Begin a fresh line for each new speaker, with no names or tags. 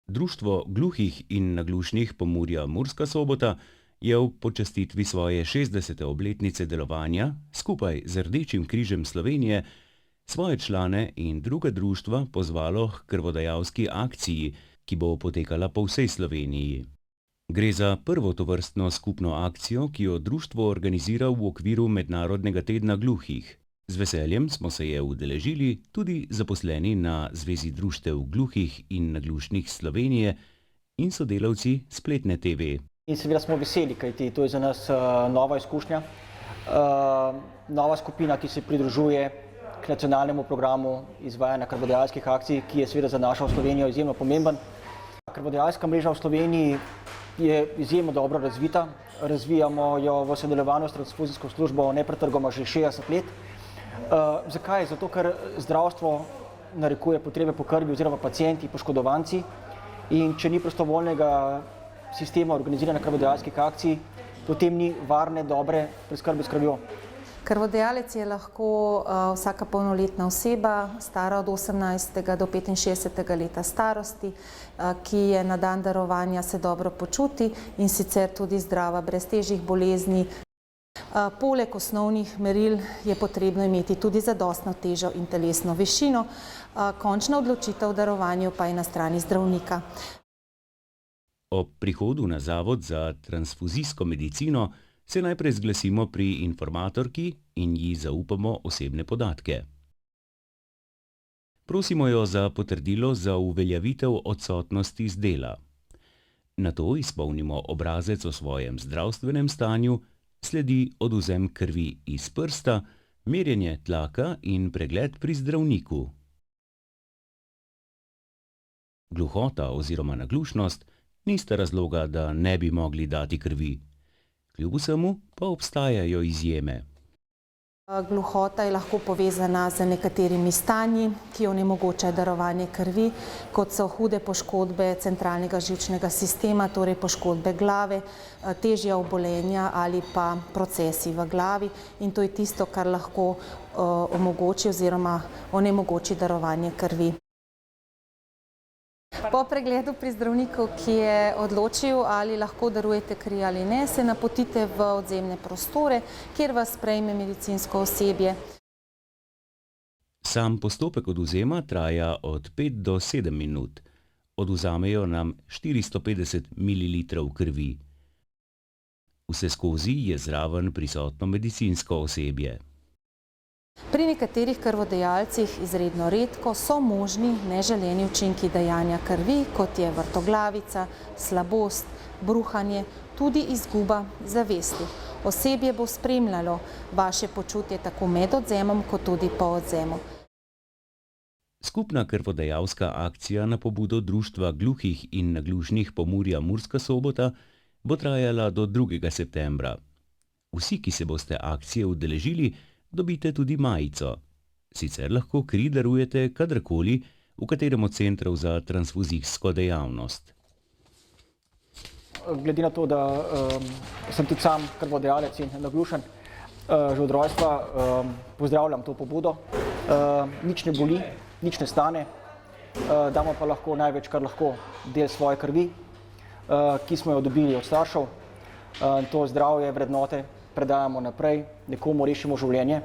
Društvo gluhih in naglušnih Pomurja Murska Sobota je v počastitvi svoje 60. obletnice delovanja skupaj z Rdečim križem Slovenije svoje člane in druga društva pozvalo k krvodajalski akciji, ki bo potekala po vsej Sloveniji. Gre za prvo tovrstno skupno akcijo, ki jo društvo organizira v okviru Mednarodnega tedna gluhih. Z veseljem smo se je udeležili tudi zaposleni na Zvezi društev gluhih in naglušnih Slovenije in sodelavci spletne TV.
In seveda smo veseli, kajti to je za nas nova izkušnja, nova skupina, ki se pridružuje k nacionalnemu programu izvajanja krvodajalskih akcij, ki je seveda za našo Slovenijo izjemno pomemben. Krvodajalska mreža v Sloveniji je izjemno dobro razvita, razvijamo jo v sodelovanju s transfuzijsko službo nepretrgoma že 60 let. Zakaj? Zato, ker zdravstvo narekuje potrebe po krvi oziroma pacienti, poškodovanci, in če ni prostovoljnega sistema organiziranja krvodajalskih akcij, potem ni varne, dobre preskrbe s krvjo.
Krvodajalec je lahko vsaka polnoletna oseba, stara od 18. do 65. leta starosti, ki je na dan darovanja se dobro počuti in sicer tudi zdrava, brez težjih bolezni. Poleg osnovnih meril je potrebno imeti tudi zadostno težo in telesno višino, končna odločitev o darovanju pa je na strani zdravnika.
Ob prihodu na Zavod za transfuzijsko medicino se najprej zglasimo pri informatorki in ji zaupamo osebne podatke. Prosimo jo za potrdilo za uveljavitev odsotnosti z dela. Nato izpolnimo obrazec o svojem zdravstvenem stanju, sledi odvzem krvi iz prsta, merjenje tlaka in pregled pri zdravniku. Gluhota oziroma naglušnost nista razloga, da ne bi mogli dati krvi. Kljub vsemu pa obstajajo izjeme.
Gluhota je lahko povezana z nekaterimi stanji, ki onemogočajo darovanje krvi, kot so hude poškodbe centralnega živčnega sistema, torej poškodbe glave, težja obolenja ali pa procesi v glavi, in to je tisto, kar lahko omogoči oziroma onemogoči darovanje krvi. Po pregledu pri zdravniku, ki je odločil, ali lahko darujete kri ali ne, se napotite v odzemne prostore, kjer vas sprejme medicinsko osebje.
Sam postopek odvzema traja od 5 do 7 minut. Odvzamejo nam 450 ml krvi. Vseskozi je zraven prisotno medicinsko osebje.
Pri nekaterih krvodajalcih izredno redko so možni neželeni učinki dajanja krvi, kot je vrtoglavica, slabost, bruhanje, tudi izguba zavesti. Osebje bo spremljalo vaše počutje tako med odvzemom, kot tudi po odvzemu.
Skupna krvodajalska akcija na pobudo Društva gluhih in naglušnih Pomurja Murska Sobota bo trajala do 2. septembra. Vsi, ki se boste akcije udeležili, dobite tudi majico. Sicer lahko kri darujete kadarkoli v katerem od centrov za transfuzijsko dejavnost.
Glede na to, da sem tudi sam krvodajalec in naglušen že od rojstva, pozdravljam to pobudo. Nič ne boli, nič ne stane, damo pa lahko največ, kar lahko, del svoje krvi, ki smo jo dobili od staršev. To zdravje, vrednote predajamo naprej, nekomu rešimo življenje.